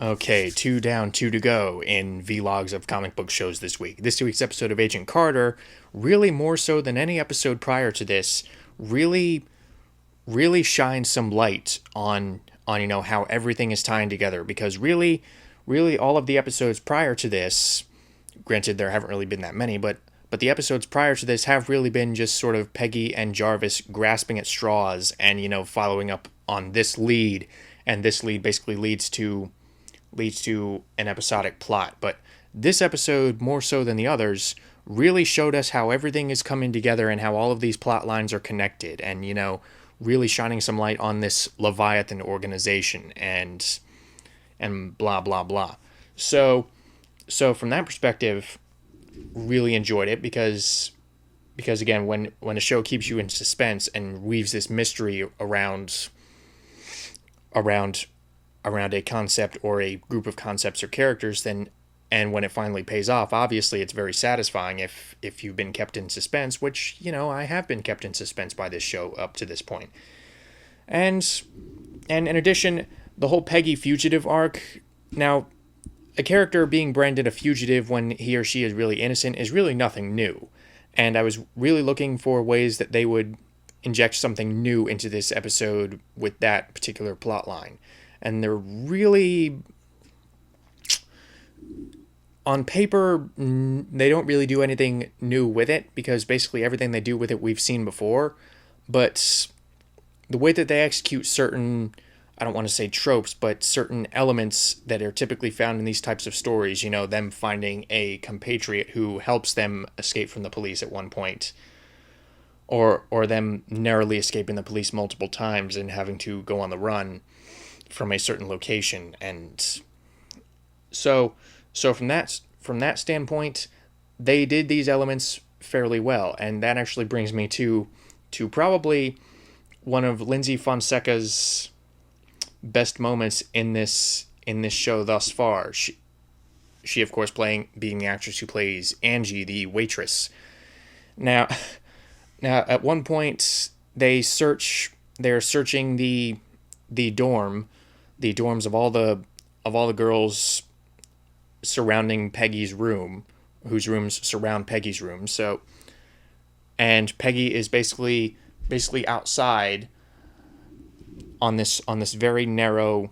Okay, two down, two to go in vlogs of comic book shows this week. This week's episode of Agent Carter, really more so than any episode prior to this, really, really shines some light on how everything is tying together. Because really all of the episodes prior to this, granted there haven't really been that many, but the episodes prior to this have really been just sort of Peggy and Jarvis grasping at straws and following up on this lead, and this lead basically leads to an episodic plot. But this episode, more so than the others, really showed us how everything is coming together and how all of these plot lines are connected, and really shining some light on this Leviathan organization and blah blah blah. So from that perspective, really enjoyed it because again, when a show keeps you in suspense and weaves this mystery around a concept or a group of concepts or characters, then and when it finally pays off, obviously it's very satisfying if you've been kept in suspense, which I have been kept in suspense by this show up to this point. And in addition, the whole Peggy fugitive arc. Now, a character being branded a fugitive when he or she is really innocent is really nothing new, and I was really looking for ways that they would inject something new into this episode with that particular plot line. And they're really, on paper, they don't really do anything new with it, because basically everything they do with it we've seen before. But the way that they execute certain, I don't want to say tropes, but certain elements that are typically found in these types of stories, them finding a compatriot who helps them escape from the police at one point, or them narrowly escaping the police multiple times and having to go on the run from a certain location. And so from that standpoint, they did these elements fairly well, and that actually brings me to probably one of Lindsay Fonseca's best moments in this show thus far. She of course being the actress who plays Angie the Waitress. Now at one point they're searching the dorms of all the girls surrounding Peggy's room, whose rooms surround Peggy's room. So, and Peggy is basically outside on this very narrow.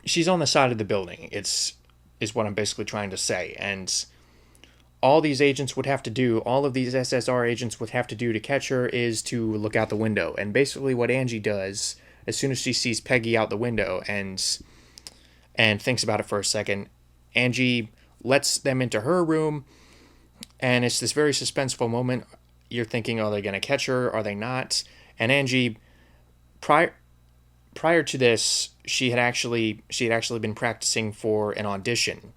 She's on the side of the building. Is what I'm basically trying to say. And all these agents would have to do, all of these SSR agents would have to do to catch her is to look out the window. And basically what Angie does, as soon as she sees Peggy out the window and thinks about it for a second, Angie lets them into her room, and it's this very suspenseful moment. You're thinking, are they going to catch her? Are they not? And Angie, prior to this, she had actually been practicing for an audition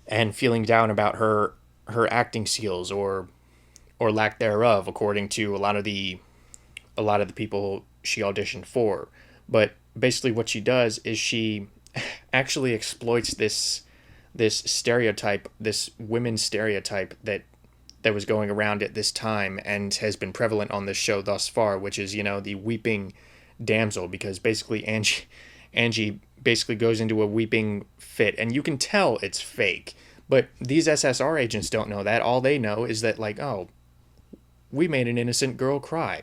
and feeling down about her acting skills or lack thereof, according to a lot of the people she auditioned for. But basically what she does is she actually exploits this stereotype, this women's stereotype that was going around at this time and has been prevalent on this show thus far, which is the weeping damsel, because basically Angie basically goes into a weeping fit, and you can tell it's fake. But these SSR agents don't know that. All they know is that, like, oh, we made an innocent girl cry.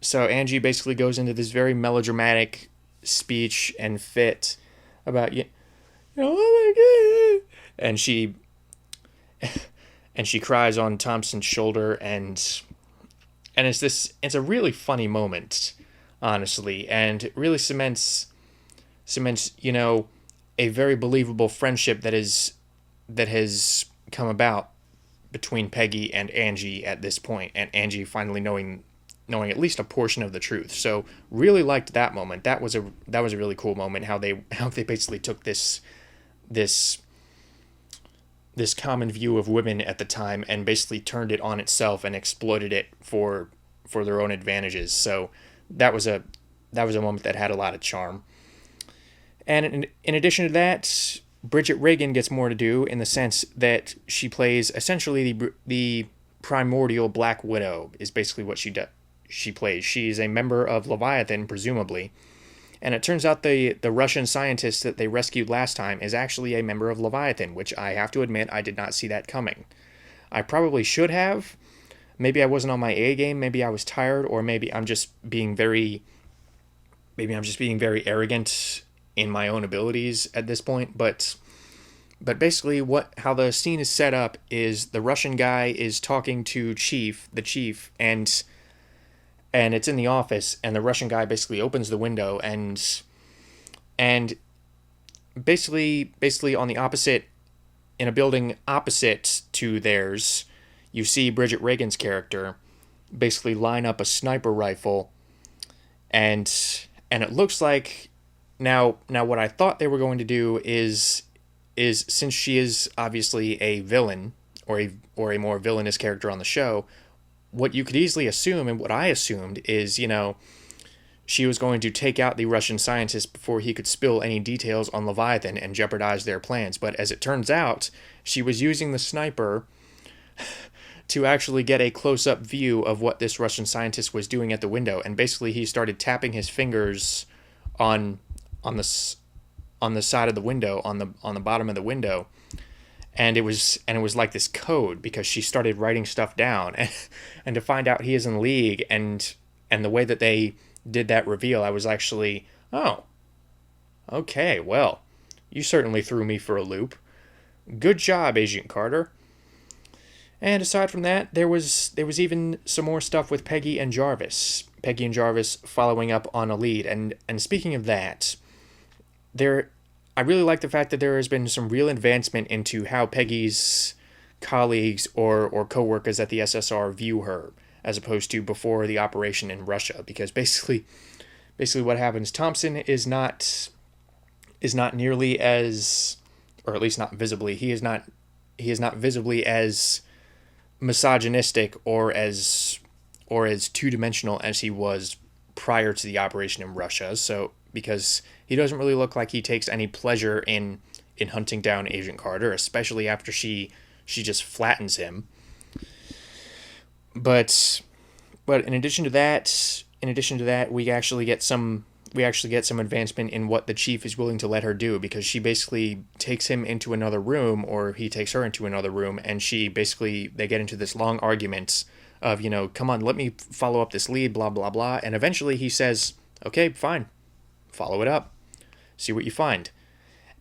So Angie basically goes into this very melodramatic speech and fit about, oh my God, and she cries on Thompson's shoulder, and it's a really funny moment, honestly, and it really cements a very believable friendship that has come about between Peggy and Angie at this point, and Angie finally knowing at least a portion of the truth. So really liked that moment. That was a really cool moment, how they basically took this common view of women at the time and basically turned it on itself and exploited it for their own advantages. So that was a moment that had a lot of charm. And in addition to that, Bridget Reagan gets more to do, in the sense that she plays essentially the primordial Black Widow, is basically what she plays. She's a member of Leviathan, presumably, And it turns out the Russian scientist that they rescued last time is actually a member of Leviathan, which I have to admit I did not see that coming. I probably should have. Maybe I wasn't on my A game, maybe I was tired, or maybe I'm just being very arrogant in my own abilities at this point, but basically how the scene is set up is the Russian guy is talking to the chief, and it's in the office, and the Russian guy basically opens the window, and basically on the opposite, in a building opposite to theirs, you see Bridget Reagan's character basically line up a sniper rifle, and it looks like now what I thought they were going to do is since she is obviously a villain, or a more villainous character on the show, what you could easily assume, and what I assumed, is, she was going to take out the Russian scientist before he could spill any details on Leviathan and jeopardize their plans. But as it turns out, she was using the sniper to actually get a close-up view of what this Russian scientist was doing at the window, and basically he started tapping his fingers on the side of the window, on the bottom of the window, and it was like this code, because she started writing stuff down, and to find out he is in league, and the way that they did that reveal, I was actually, oh, okay, well, you certainly threw me for a loop. Good job, Agent Carter. And aside from that, there was even some more stuff with Peggy and Jarvis. Peggy and Jarvis following up on a lead, and speaking of that, I really like the fact that there has been some real advancement into how Peggy's colleagues or co-workers at the SSR view her, as opposed to before the operation in Russia. Because basically what happens, Thompson is not nearly as, or at least not visibly, he is not visibly as misogynistic or as two-dimensional as he was prior to the operation in Russia. So, because he doesn't really look like he takes any pleasure in hunting down Agent Carter, especially after she just flattens him. But in addition to that, we actually get some advancement in what the chief is willing to let her do, because she basically takes him into another room, or he takes her into another room, and they get into this long argument of, come on, let me follow up this lead, blah, blah, blah. And eventually he says, okay, fine, follow it up, see what you find.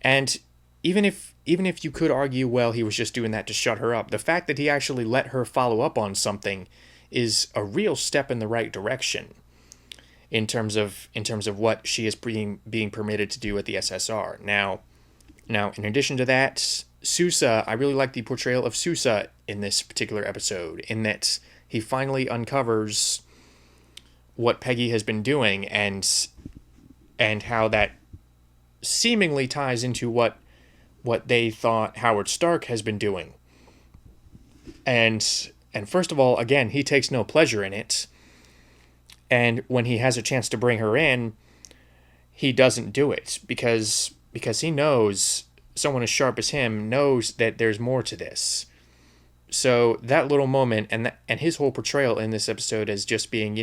And even if you could argue, well, he was just doing that to shut her up, the fact that he actually let her follow up on something is a real step in the right direction in terms of what she is being permitted to do at the SSR. Now, in addition to that, Sousa, I really like the portrayal of Sousa in this particular episode, in that he finally uncovers what Peggy has been doing, and how that seemingly ties into what they thought Howard Stark has been doing. And first of all, again, he takes no pleasure in it. And when he has a chance to bring her in, he doesn't do it, because he knows, someone as sharp as him knows that there's more to this. So that little moment, and his whole portrayal in this episode as just being,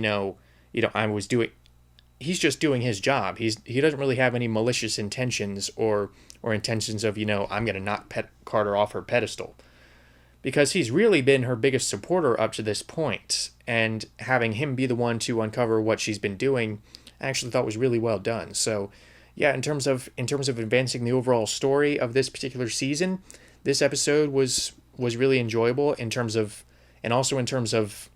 he's just doing his job. He doesn't really have any malicious intentions or intentions of, I'm going to knock Carter off her pedestal. Because he's really been her biggest supporter up to this point, and having him be the one to uncover what she's been doing, I actually thought was really well done. So, yeah, in terms of advancing the overall story of this particular season, this episode was really enjoyable and also in terms of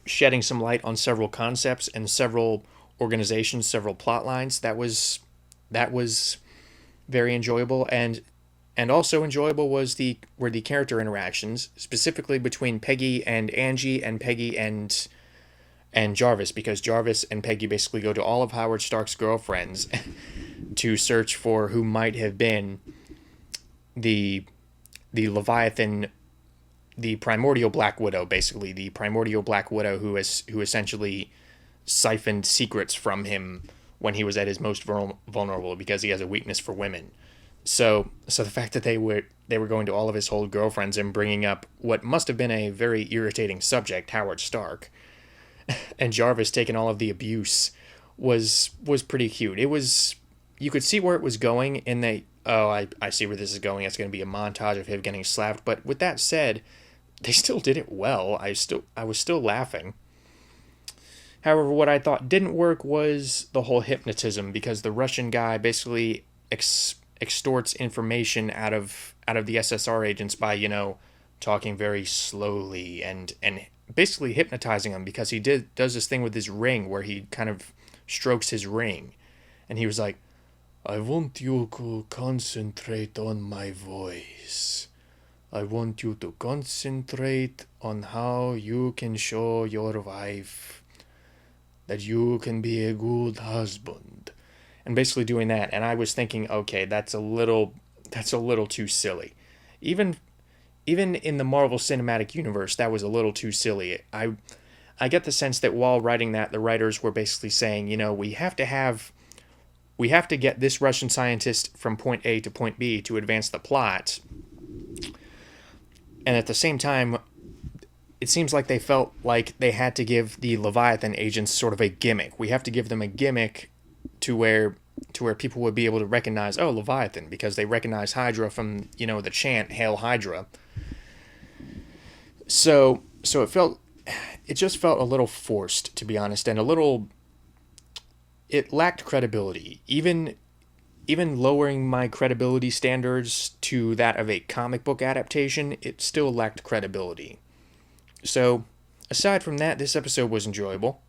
shedding some light on several concepts and several organizations, several plot lines. That was very enjoyable, and also enjoyable were the character interactions, specifically between Peggy and Angie, and Peggy and Jarvis, because Jarvis and Peggy basically go to all of Howard Stark's girlfriends to search for who might have been the Leviathan, the primordial Black Widow, basically the primordial Black Widow who essentially siphoned secrets from him when he was at his most vulnerable, because he has a weakness for women. So the fact that they were going to all of his old girlfriends and bringing up what must have been a very irritating subject, Howard Stark, and Jarvis taking all of the abuse was pretty cute. It was, you could see where it was going, and I see where this is going. It's going to be a montage of him getting slapped. But with that said, they still did it well. I was still laughing. However, what I thought didn't work was the whole hypnotism, because the Russian guy basically extorts information out of the SSR agents by, talking very slowly and basically hypnotizing them, because he does this thing with his ring where he kind of strokes his ring, and he was like, I want you to concentrate on my voice. I want you to concentrate on how you can show your wife that you can be a good husband. And basically doing that, and I was thinking, okay, that's a little too silly. Even in the Marvel Cinematic Universe, that was a little too silly. I get the sense that while writing that, the writers were basically saying, we have to get this Russian scientist from point A to point B to advance the plot. And at the same time, it seems like they felt like they had to give the Leviathan agents sort of a gimmick. We have to give them a gimmick to where people would be able to recognize, oh, Leviathan, because they recognize Hydra from, the chant, Hail Hydra. So it just felt a little forced, to be honest, and it lacked credibility. Even lowering my credibility standards to that of a comic book adaptation, it still lacked credibility. So, aside from that, this episode was enjoyable.